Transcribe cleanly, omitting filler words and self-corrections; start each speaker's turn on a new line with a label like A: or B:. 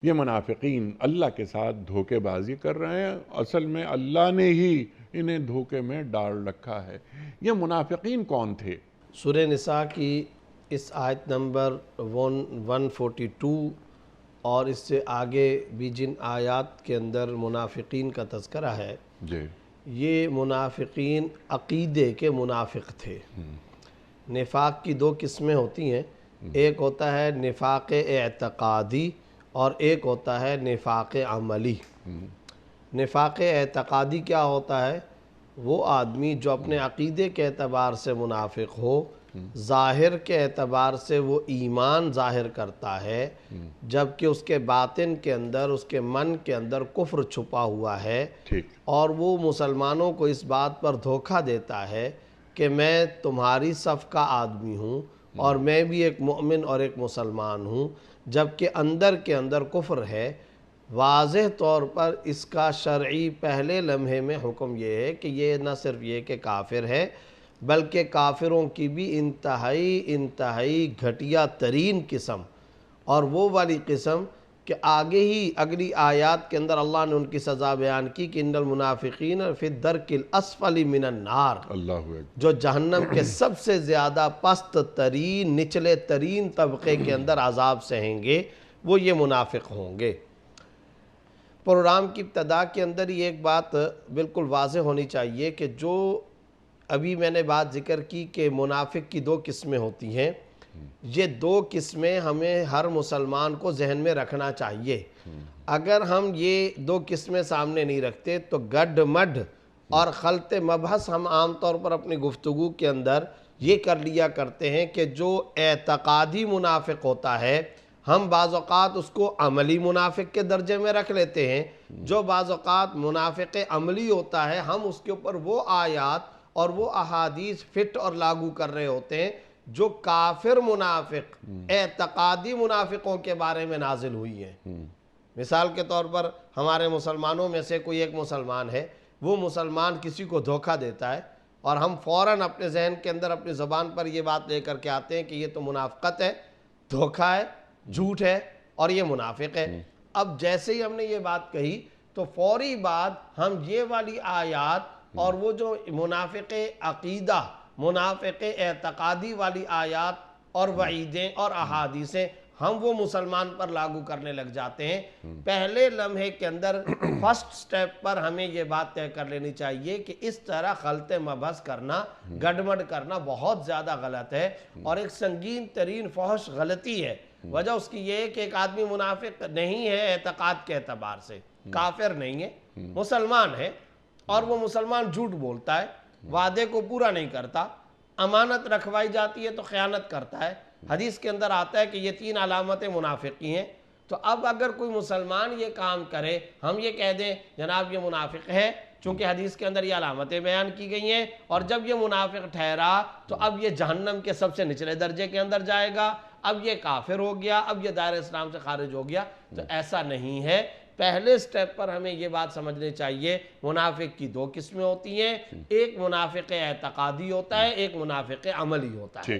A: یہ منافقین اللہ کے ساتھ دھوکے بازی کر رہے ہیں، اصل میں اللہ نے ہی انہیں دھوکے میں ڈال رکھا ہے۔ یہ منافقین کون تھے؟
B: سورہ نساء کی اس آیت نمبر 142 اور اس سے آگے بھی جن آیات کے اندر منافقین کا تذکرہ ہے،
A: جی
B: یہ منافقین عقیدے کے منافق تھے۔ نفاق کی دو قسمیں ہوتی ہیں، ایک ہوتا ہے نفاق اعتقادی اور ایک ہوتا ہے نفاق عملی۔ نفاق اعتقادی کیا ہوتا ہے؟ وہ آدمی جو اپنے عقیدے کے اعتبار سے منافق ہو، ظاہر کے اعتبار سے وہ ایمان ظاہر کرتا ہے، جبکہ اس کے باطن کے اندر، اس کے من کے اندر کفر چھپا ہوا ہے،
A: ٹھیک،
B: اور وہ مسلمانوں کو اس بات پر دھوکہ دیتا ہے کہ میں تمہاری صف کا آدمی ہوں اور میں بھی ایک مومن اور ایک مسلمان ہوں، جبکہ اندر کے اندر کفر ہے۔ واضح طور پر اس کا شرعی پہلے لمحے میں حکم یہ ہے کہ یہ نہ صرف یہ کہ کافر ہے، بلکہ کافروں کی بھی انتہائی گھٹیا ترین قسم، اور وہ والی قسم کہ آگے ہی اگلی آیات کے اندر اللہ نے ان کی سزا بیان کی کہ ان المنافقین فی الدرک الاسفل من النار،
A: اللہ اکبر،
B: جو جہنم کے سب سے زیادہ پست ترین، نچلے ترین طبقے کے اندر عذاب سہیں گے، وہ یہ منافق ہوں گے۔ پروگرام کی ابتدا کے اندر ہی ایک بات بالکل واضح ہونی چاہیے کہ جو ابھی میں نے بات ذکر کی کہ منافق کی دو قسمیں ہوتی ہیں، یہ دو قسمیں ہمیں ہر مسلمان کو ذہن میں رکھنا چاہیے۔ اگر ہم یہ دو قسمیں سامنے نہیں رکھتے تو گڈ مڈ اور خلط مبحث ہم عام طور پر اپنی گفتگو کے اندر یہ کر لیا کرتے ہیں کہ جو اعتقادی منافق ہوتا ہے، ہم بعض اوقات اس کو عملی منافق کے درجے میں رکھ لیتے ہیں۔ جو بعض اوقات منافق عملی ہوتا ہے، ہم اس کے اوپر وہ آیات اور وہ احادیث فٹ اور لاگو کر رہے ہوتے ہیں جو کافر منافق، اعتقادی منافقوں کے بارے میں نازل ہوئی ہیں۔ مثال کے طور پر ہمارے مسلمانوں میں سے کوئی ایک مسلمان ہے، وہ مسلمان کسی کو دھوکہ دیتا ہے اور ہم فوراً اپنے ذہن کے اندر اپنی زبان پر یہ بات لے کر کے آتے ہیں کہ یہ تو منافقت ہے، دھوکہ ہے، جھوٹ ہے اور یہ منافق ہے۔ اب جیسے ہی ہم نے یہ بات کہی تو فوری بعد ہم یہ والی آیات اور وہ جو منافق عقیدہ، منافق اعتقادی والی آیات اور وعیدیں اور احادیثیں ہم وہ مسلمان پر لاگو کرنے لگ جاتے ہیں۔ پہلے لمحے کے اندر فرسٹ سٹیپ پر ہمیں یہ بات طے کر لینی چاہیے کہ اس طرح خلط مبحث کرنا، گڑمڑ کرنا بہت زیادہ غلط ہے اور ایک سنگین ترین فحش غلطی ہے۔ وجہ اس کی یہ ہے کہ ایک آدمی منافق نہیں ہے اعتقاد کے اعتبار سے، کافر نہیں ہے، مسلمان ہے، اور وہ مسلمان جھوٹ بولتا ہے، وعدے کو پورا نہیں کرتا، امانت رکھوائی جاتی ہے تو خیانت کرتا ہے۔ حدیث کے اندر آتا ہے کہ یہ 3 علامتیں منافقی ہیں۔ تو اب اگر کوئی مسلمان یہ کام کرے، ہم یہ کہہ دیں جناب یہ منافق ہے، چونکہ حدیث کے اندر یہ علامتیں بیان کی گئی ہیں، اور جب یہ منافق ٹھہرا تو اب یہ جہنم کے سب سے نچلے درجے کے اندر جائے گا، اب یہ کافر ہو گیا، اب یہ دائرہ اسلام سے خارج ہو گیا۔ تو ایسا نہیں ہے۔ پہلے سٹیپ پر ہمیں یہ بات سمجھنی چاہیے، منافق کی دو قسمیں ہوتی ہیں، ایک منافق اعتقادی ہوتا ہے، ایک منافق عملی ہوتا ہے۔